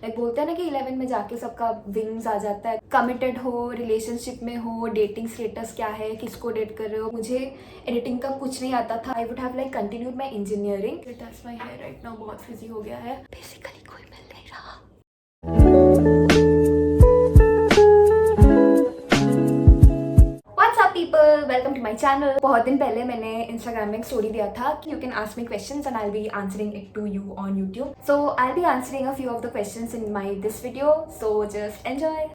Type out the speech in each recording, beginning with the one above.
Like बोलते हैं ना कि 11 में जाके सबका विंग्स आ जाता है। कमिटेड हो, रिलेशनशिप में हो, डेटिंग स्टेटस क्या है, किसको डेट कर रहे हो, मुझे एडिटिंग का कुछ नहीं आता था। I would have like continued my engineering. That's my hair right now बहुत फिजी हो गया है, बेसिकली कोई मिल नहीं रहा। People, welcome to my channel. बहुत दिन पहले मैंने इंस्टाग्राम में एक स्टोरी दिया था कि you can ask me questions and I will be answering it to you on YouTube. So I will be answering a few of the questions in my this video, so just enjoy.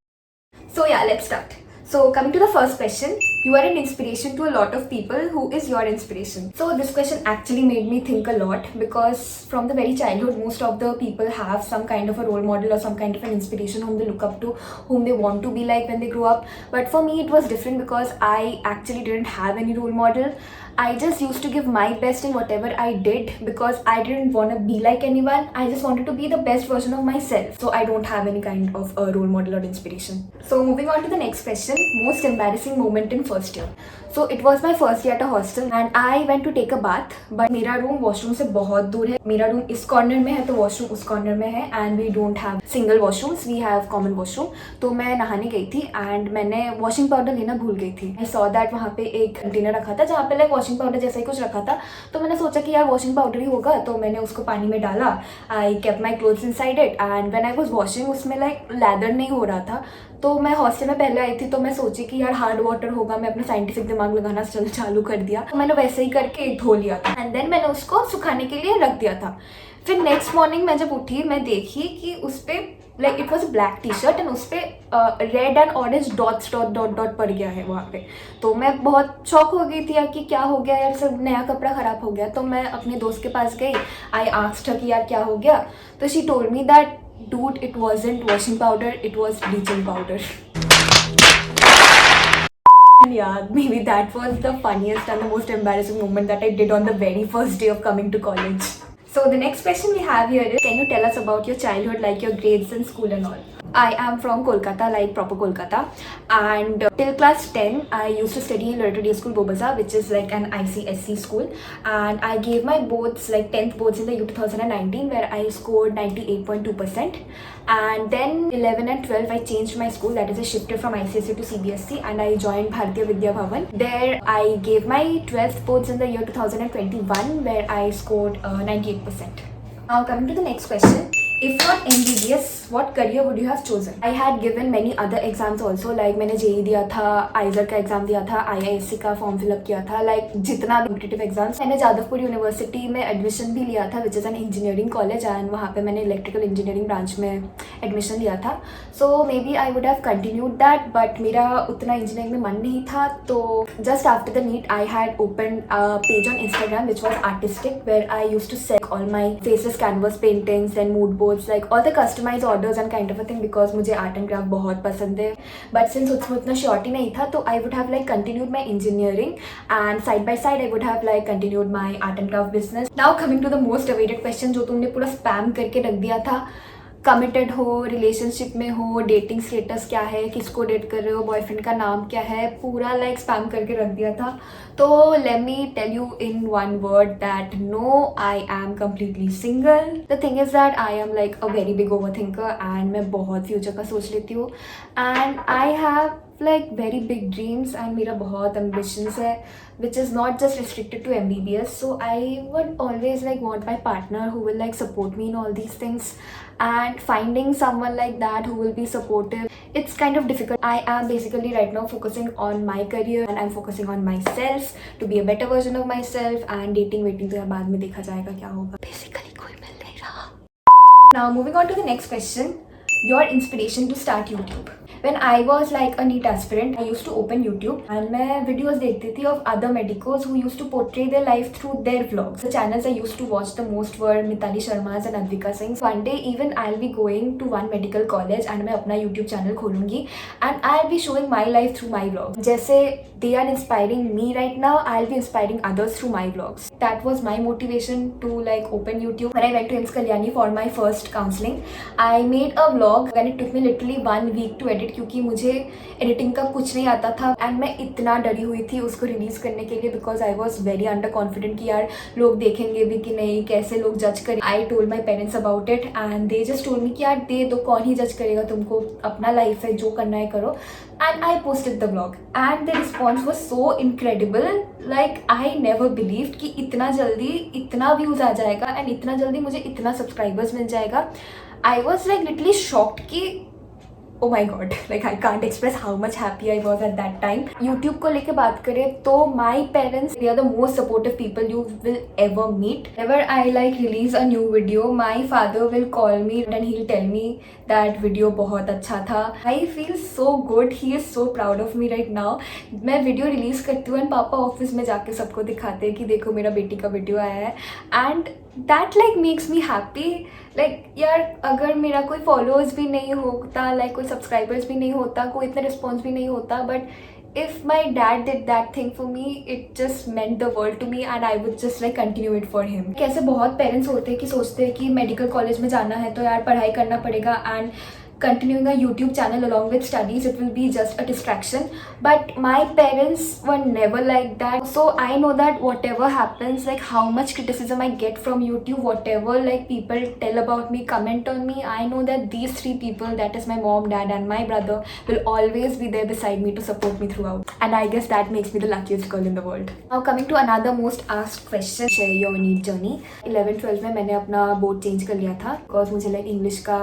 So yeah, let's start. So coming to the first question, you are an inspiration to a lot of people. Who is your inspiration? So this question actually made me think a lot because from the very childhood, most of the people have some kind of a role model or some kind of an inspiration whom they look up to, whom they want to be like when they grow up. But for me, it was different because I actually didn't have any role model. I just used to give my best in whatever I did because I didn't want to be like anyone. I just wanted to be the best version of myself. So I don't have any kind of a role model or inspiration. So moving on to the next question, most embarrassing moment in first year. So it was my first year at a hostel and I went to take a bath, but मेरा room washroom से बहुत दूर है। मेरा room इस corner में है तो वॉशरूम उस कॉर्नर में है and we don't have single washrooms, we have common washroom. तो मैं नहाने गई थी एंड मैंने वॉशिंग पाउडर लेना भूल गई थी। आई सॉ दैट वहाँ पे एक कंटेनर रखा था जहाँ पे लाइक वॉशिंग पाउडर जैसा ही कुछ रखा था, तो मैंने सोचा कि यार वॉशिंग पाउडर ही होगा, तो मैंने उसको पानी में डाला। I kept my clothes inside it and when I was washing उसमें लाइक लैदर नहीं हो रहा था। तो मैं हॉस्टल में पहले आई थी तो मैं सोची कि यार हार्ड वाटर होगा, मैं अपना साइंटिफिक दिमाग लगाना चालू कर दिया। तो मैंने वैसे ही करके धो लिया था एंड देन मैंने उसको सुखाने के लिए रख दिया था। फिर नेक्स्ट मॉर्निंग मैं जब उठी मैं देखी कि उस पर like it was black T shirt and उस पर red and orange dots dot पड़ गया है वहाँ पे। तो मैं बहुत शॉक हो गई थी यार कि क्या हो गया यार, सब नया कपड़ा खराब हो गया। तो मैं अपने दोस्त के पास गई, आई आस्क्ड हर कि यार क्या हो गया। तो she told me that dude, it wasn't washing powder, it was bleaching powder. And yeah, maybe that was the funniest and the most embarrassing moment that I did on the very first day of coming to college. So the next question we have here is, can you tell us about your childhood, like your grades in school and all? I am from Kolkata, like proper Kolkata, and till class 10 I used to study in Loreto Day School Bobaza, which is like an ICSC school, and I gave my boards like 10th boards in the year 2019 where I scored 98.2%, and then 11 and 12 I changed my school, that is I shifted from ICSE to CBSE and I joined Bharatiya Vidya Bhavan. There I gave my 12th boards in the year 2021 where I scored 98%. Now coming to the next question, if not MBBS, what career would you have chosen? I had given many other exams also, like मैंने JEE दिया था, आइजर का exam दिया था, IISc का form fill up किया था, like जितना कॉम्पिटिटिव एग्जाम्स। मैंने जादवपुर यूनिवर्सिटी में एडमिशन भी लिया था, which is an engineering college, and वहाँ पे मैंने इलेक्ट्रिकल इंजीनियरिंग ब्रांच में एडमिशन लिया था। So maybe I would have continued that, but मेरा उतना इंजीनियरिंग में मन नहीं था। तो just after the NEET I had open page on Instagram which was artistic, where I use to sell all my faces canvas paintings and mood boards, like all the customise orders and kind of a thing, because मुझे art and craft बहुत पसंद है। But since उसमें उतना surety नहीं था तो I would have like continued my engineering and side by side I would have like continued my art and craft business. Now coming to the most awaited question, जो तुमने पूरा spam करके रख दिया था, कमिटेड हो, रिलेशनशिप में हो, डेटिंग स्टेटस क्या है, किसको डेट कर रहे हो, बॉयफ्रेंड का नाम क्या है, पूरा लाइक स्पैम करके रख दिया था। तो let me tell you in one word that no, I am completely single. The thing is that I am like a very big over thinker and मैं बहुत फ्यूचर का सोच लेती हूँ and I have like very big dreams and मेरा बहुत ambitions है, which is not just restricted to MBBS. So I would always like want my partner who will like support me in all these things, and finding someone like that who will be supportive, it's kind of difficult. I am basically right now focusing on my career and I'm focusing on myself to be a better version of myself, and dating waiting तो यार बाद में देखा जाएगा क्या होगा, basically कोई मिल नहीं रहा। Now moving on to the next question, your inspiration to start YouTube. When I was like a NEET aspirant, I used to open YouTube and मैं videos देखती थी of other medicos who used to portray their life through their vlogs. The channels I used to watch the most were Mitali Sharma's and Advika Singh's. One day even I'll be going to one medical college and मैं अपना YouTube channel खोलूँगी and I'll be showing my life through my vlogs. जैसे they are inspiring me right now, I'll be inspiring others through my vlogs. That was my motivation to like open YouTube. When I went to IIMS Kalyani for my first counseling, I made a vlog vlog and it took me literally 1 week to edit क्योंकि मुझे editing का कुछ नहीं आता था and मैं इतना डरी हुई थी उसको रिलीज़ करने के लिए because I was very under confident कि यार लोग देखेंगे भी कि नहीं, कैसे लोग जज करें. I told my parents about it and they just told me कि यार दे दो, कौन ही जज करेगा तुमको, अपना लाइफ है, जो करना है करो. And I posted the vlog and the response was so incredible. Like I never believed कि इतना जल्दी इतना views आ जाएगा and इतना जल्दी मुझे इतना subscribers मिल जाएगा. I was like literally shocked कि oh my god, like I can't express how much happy I was at that time. YouTube को लेके बात करें तो my parents, they are the most supportive people you will ever meet. Whenever I like release a new video, my father will call me and he'll tell me that video बहुत अच्छा था. I feel so good. He is so proud of me right now. मैं video release करती हूँ and पापा office में जाके सबको दिखाते हैं कि देखो मेरा बेटी का वीडियो आया है and that like makes me happy. Like यार अगर मेरा कोई फॉलोअर्स भी नहीं होता, लाइक कोई सब्सक्राइबर्स भी नहीं होता, कोई इतना रिस्पॉन्स भी नहीं होता, but if my dad did that thing for me, it just meant the world to me and I would just like continue it for him. कैसे बहुत पेरेंट्स होते हैं कि सोचते हैं कि मेडिकल कॉलेज में जाना है तो यार पढ़ाई करना पड़ेगा and continuing a YouTube channel along with studies, it will be just a distraction. But my parents were never like that. So I know that whatever happens, like how much criticism I get from YouTube, whatever like people tell about me, comment on me, I know that these three people, that is my mom, dad and my brother, will always be there beside me to support me throughout. And I guess that makes me the luckiest girl in the world. Now coming to another most asked question, share your NEET journey. 11th-12th में मैंने अपना board change कर लिया था because मुझे like English का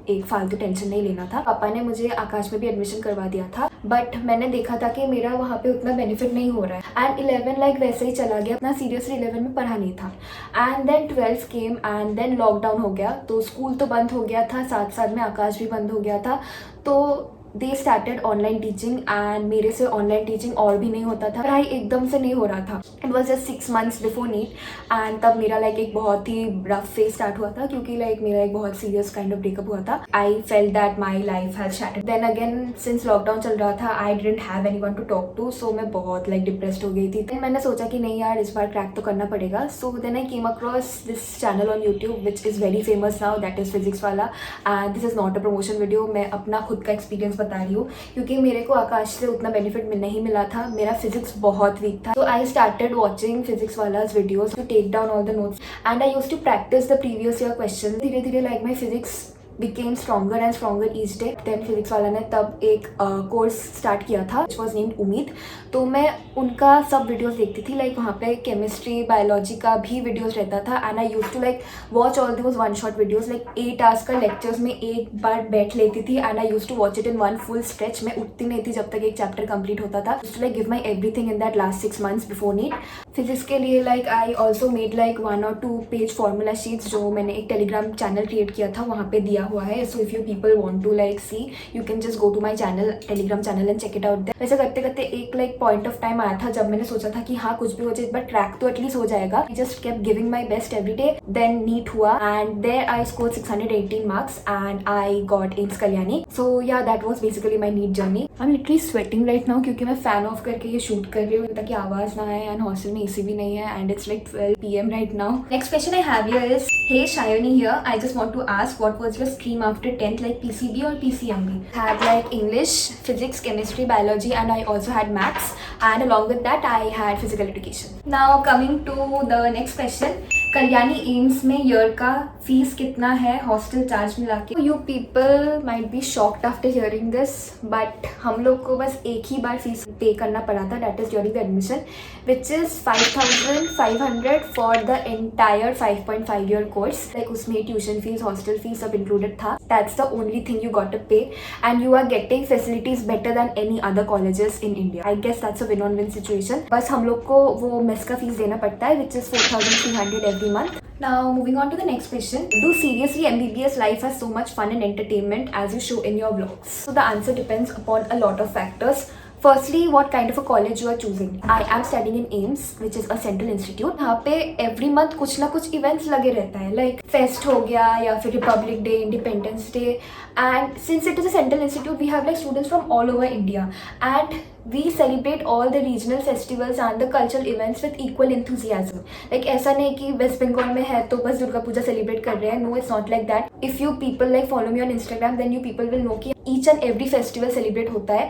एक फालतू टेंशन नहीं लेना था. पापा ने मुझे आकाश में भी एडमिशन करवा दिया था बट मैंने देखा था कि मेरा वहाँ पे उतना बेनिफिट नहीं हो रहा है एंड 11 लाइक वैसे ही चला गया, इतना सीरियसली 11 में पढ़ा नहीं था. And then 12th came and then lockdown हो गया तो स्कूल तो बंद हो गया था, साथ साथ में आकाश भी बंद हो गया था. तो they started online teaching and मेरे से ऑनलाइन टीचिंग और भी नहीं होता था, पढ़ाई एकदम से नहीं हो रहा था. It was just 6 months before neat and तब मेरा लाइक एक बहुत ही रफ फेज स्टार्ट हुआ था क्योंकि लाइक मेरा एक बहुत सीरियस काइंड ऑफ ब्रेकअप हुआ था. I felt that my life has shattered. Then again since lockdown चल रहा था I didn't have anyone to talk to, so मैं बहुत लाइक डिप्रेस्ड हो गई थी. देन मैंने सोचा कि नहीं यार इस बार क्रैक तो करना पड़ेगा. So then I came across this channel on YouTube which is very famous now, that is physics वाला. And this is not a promotion video, मैं अपना खुद का एक्सपीरियंस बता रही हूँ क्योंकि मेरे को आकाश से उतना बेनिफिट नहीं मिला था, मेरा फिजिक्स बहुत वीक था. तो आई स्टार्टेड वॉचिंग फिजिक्स वालाज videos to take down all the notes and I used to practise the previous year question. धीरे धीरे like my physics became stronger and stronger each day. Then physics वाला ने तब एक course start किया था which was named उम्मीद. तो मैं उनका सब वीडियोस देखती थी, लाइक वहाँ पे केमिस्ट्री बायोलॉजी का भी वीडियोस रहता था and I use to like watch all those one shot videos. Like 8 hours का लेक्चर्स में एक बार बैठ लेती थी and I use to watch it in one full stretch. मैं उठती नहीं थी जब तक एक चैप्टर कंप्लीट होता था. To like give my everything in that last 6 months before NEET. Physics के लिए like I also made like 1 or 2 page formula sheets जो मैंने एक टेलीग्राम चैनल क्रिएट किया था वहाँ पे दिया हुआ है. So if you people want to like see, you can just go to my channel, telegram channel and check it out there. वैसे करते करते एक like point of time आया था जब मैंने सोचा था कि हाँ कुछ भी हो जाए बट ट्रैक तो एटलीस्ट हो जाएगा. I just kept giving my best every day. Then NEET हुआ and there I scored 618 marks and I got AIIMS Kalyani. So yeah, that was basically my NEET journey. I'm literally sweating right now क्योंकि मैं fan of करके ये shoot कर रही हूँ ताकि आवाज ना आए एंड हॉस्टल में AC भी नहीं है and it's like 12 PM right now. Next question I have here is, hey Shayoni here, I just want to ask what was your stream after 10th, like PCB or PCMB? I had like English, physics, chemistry, biology and I also had maths and along with that I had physical education. Now coming to the next question, Kalyani AIIMS में year का fees कितना है hostel charge मिला के? You people might be shocked after hearing this but हम लोग को बस एक ही बार फीस पे करना पड़ा था, that is during the admission which is 5500 for the entire 5.5 year course. Like उसमें ट्यूशन फीस, हॉस्टल फीस सब इंक्लूडेड था. That's the only thing you got to pay and you are getting facilities better than any other colleges in India. I guess that's a win on win situation. बस हम लोग को वो mess का fees देना पड़ता है which is 4300 every month. Now moving on to the next question, do seriously MBBS life has so much fun and entertainment as you show in your vlogs? So the answer depends upon a lot of factors. Firstly, what kind of a college you are choosing. I am studying in AIIMS, which is a central institute. यहाँ पे every month कुछ ना कुछ events लगे रहता है, like fest हो गया या फिर Republic Day, Independence Day. And since it is a central institute, we have like students from all over India. And we celebrate all the regional festivals and the cultural events with equal enthusiasm. Like ऐसा नहीं कि waste Bengal में है तो बस Durga Puja celebrate कर रहे हैं. No, it's not like that. If you people like follow me on Instagram, then you people will know कि each and every festival celebrate होता है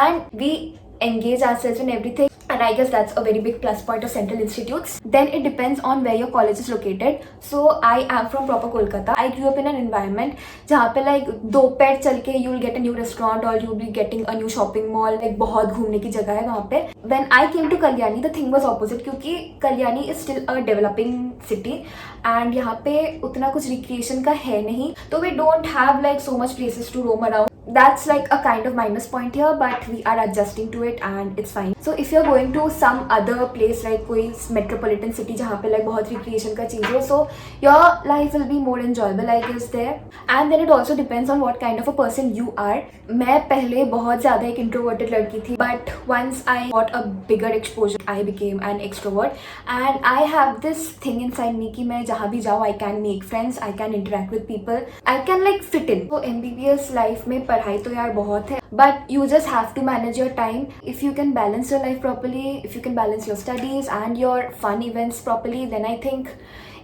and we engage ourselves in everything. And I guess that's a very big plus point of Central Institutes. Then it depends on where your college is located. So I am from proper Kolkata. I grew up in an environment जहाँ पे like दोपहर चल के you will get a new restaurant or you will be getting a new shopping mall. Like बहुत घूमने की जगह है वहाँ पे. When I came to Kalyani, the thing was opposite क्योंकि Kalyani is still a developing city and यहाँ पे उतना कुछ recreation का है नहीं. तो we don't have like so much places to roam around. That's like a kind of minus point here, but we are adjusting to it and it's fine. So if you're going to some other place like कोई metropolitan city जहाँ पे like बहुत recreation का चीज़ हो, so your life will be more enjoyable I guess there. And then it also depends on what kind of a person you are. मैं पहले बहुत ज़्यादा एक introverted लड़की थी, but once I got a bigger exposure, I became an extrovert. And I have this thing inside me कि मैं जहाँ भी जाऊँ I can make friends, I can interact with people, I can like fit in. तो MBBS life में पढ़ाई तो यार बहुत है, but you just have to manage your time. If you can balance your life properly, if you can balance your studies and your fun events properly, then I think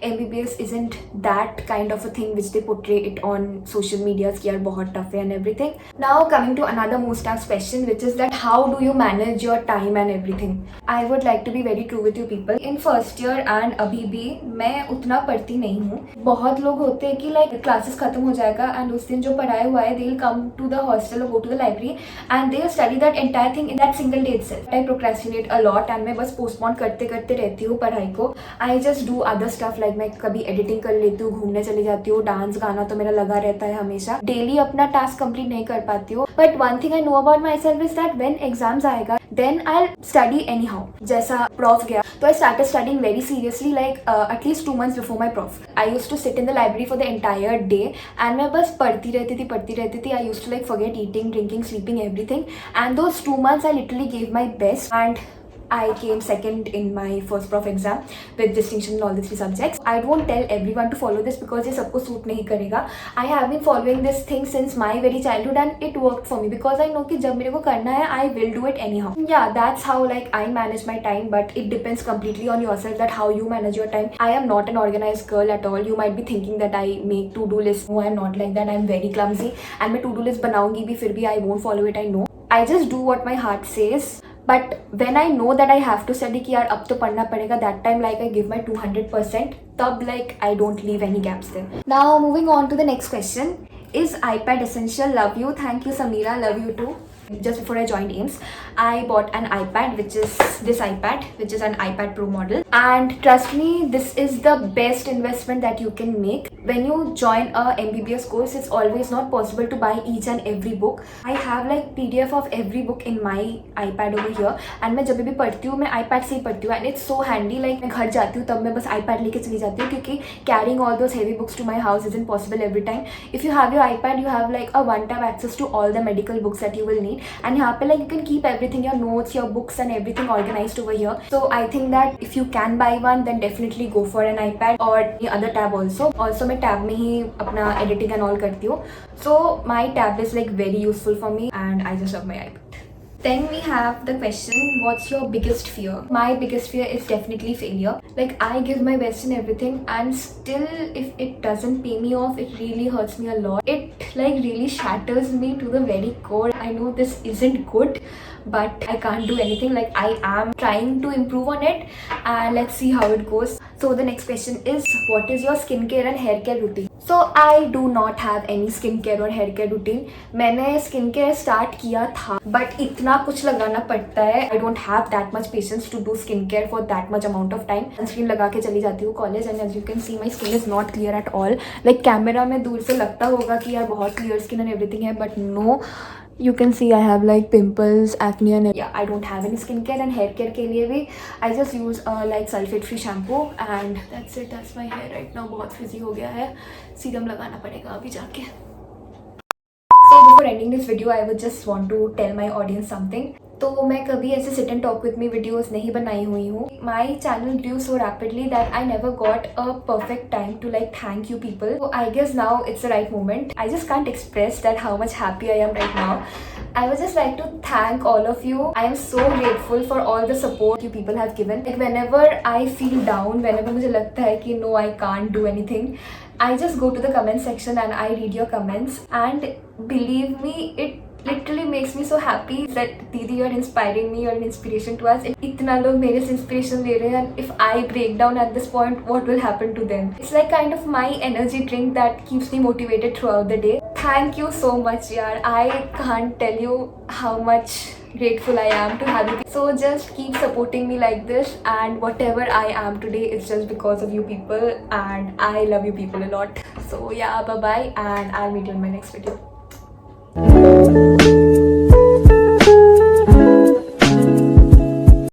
MBBS isn't that kind of a thing which they portray it on social media कि यार बहुत tough है and everything. Now coming to another most asked question, which is that how do you manage your time and everything? I would like to be very true with you people. In first year and अभी भी मैं उतना पढ़ती नहीं हूँ. बहुत लोग होते हैं कि like classes खत्म हो जाएगा and उस दिन जो पढ़ाया हुआ है they'll come to the hostel or go to the library and they'll study that entire thing in that single day itself. I procrastinate a lot and मैं बस postpone करते करते रहती हूँ पढ़ाई को. I just do other stuff like मैं कभी एडिटिंग कर लेती हूँ, घूमने चली जाती हूँ, डांस गाना तो मेरा लगा रहता है हमेशा. डेली अपना टास्क कंप्लीट नहीं कर पाती हूँ, but one thing I know about myself is that when exams आएगा then I study anyhow. जैसा प्रॉफ गया तो I started studying very seriously like at least 2 months before my prof. I used to sit in the library for the entire day and मैं बस पढ़ती रहती थी. I used to like forget eating, drinking, sleeping, everything. And those 2 months I literally gave my best and I came second in my first prof exam with distinction in all the 3 subjects. I won't tell everyone to follow this because ये सबको suit नहीं करेगा. I have been following this thing since my very childhood and it worked for me because I know कि जब मेरे को करना है I will do it anyhow. Yeah, that's how like I manage my time, but it depends completely on yourself that how you manage your time. I am not an organized girl at all. You might be thinking that I make to-do lists. No, I am not like that. I am very clumsy and मैं to-do list बनाऊंगी भी फिर भी I won't follow it. I know. I just do what my heart says. But when I know that I have to study कि यार अब तो पढ़ना पड़ेगा, that time like I give my 200%, तब like I don't leave any gaps there. Now moving on to the next question. Is iPad essential? Love you. Thank you Samira. Love you too. Just before I joined AIMS, I bought an iPad, which is this iPad, which is an iPad Pro model. And trust me, this is the best investment that you can make. When you join a MBBS course, it's always not possible to buy each and every book. I have like PDF of every book in my iPad over here. And मैं जब भी पढ़ती हूँ मैं iPad से ही पढ़ती हूँ. And it's so handy. Like मैं घर जाती हूँ तब मैं बस iPad लेके चली जाती हूँ क्योंकि carrying all those heavy books to my house isn't possible every time. If you have your iPad, you have like a one-tap access to all the medical books that you will need. And यहाँ पे like you can keep everything, your notes, your books and everything organized over here. So I think that if you can buy one, then definitely go for an iPad or the other tab also. Also मैं tab में ही अपना editing and all करती हूँ. So my tab is like very useful for me and I just love my iPad. Then we have the question, what's your biggest fear? My biggest fear is definitely failure. Like I give my best in everything and still if it doesn't pay me off, it really hurts me a lot. It like really shatters me to the very core. I know this isn't good, but I can't do anything. Like I am trying to improve on it and let's see how it goes. So the next question is, what is your skincare and hair care routine? So I do not have any skincare or hair care routine. मैंने skincare start किया था, but इतना कुछ लगाना पड़ता है. I don't have that much patience to do skincare for that much amount of time. Sunscreen लगा के चली जाती हूँ college and as you can see my skin is not clear at all. Like camera में दूर से लगता होगा कि यार बहुत clear skin and everything है, but no. You can see I have like pimples, acne and yeah, I don't have any skincare and hair care के लिए भी I just use like sulfate free shampoo and that's it. That's my hair right now. बहुत frizzy हो गया है. Serum लगाना पड़ेगा अभी जाके. So before ending this video, I would just want to tell my audience something. तो मैं कभी ऐसे sit and talk with me videos नहीं बनाई हुई हूँ. My channel grew so rapidly that I never got a perfect time to like thank you people. So I guess now it's the right moment. I just can't express that how much happy I am right now. I would just like to thank all of you. I am so grateful for all the support you people have given. Like whenever I feel down, whenever मुझे लगता है कि no I can't do anything, I just go to the comment section and I read your comments, and believe me, it literally makes me so happy that Didi, you're inspiring me, you're an inspiration to us. इतना लोग मेरे से inspiration ले रहे हैं, and if I break down at this point, what will happen to them? It's like kind of my energy drink that keeps me motivated throughout the day. Thank you so much, yaar. I can't tell you how much grateful I am to have you. So just keep supporting me like this, and whatever I am today is just because of you people, and I love you people a lot. So yeah, bye bye, and I'll meet you in my next video.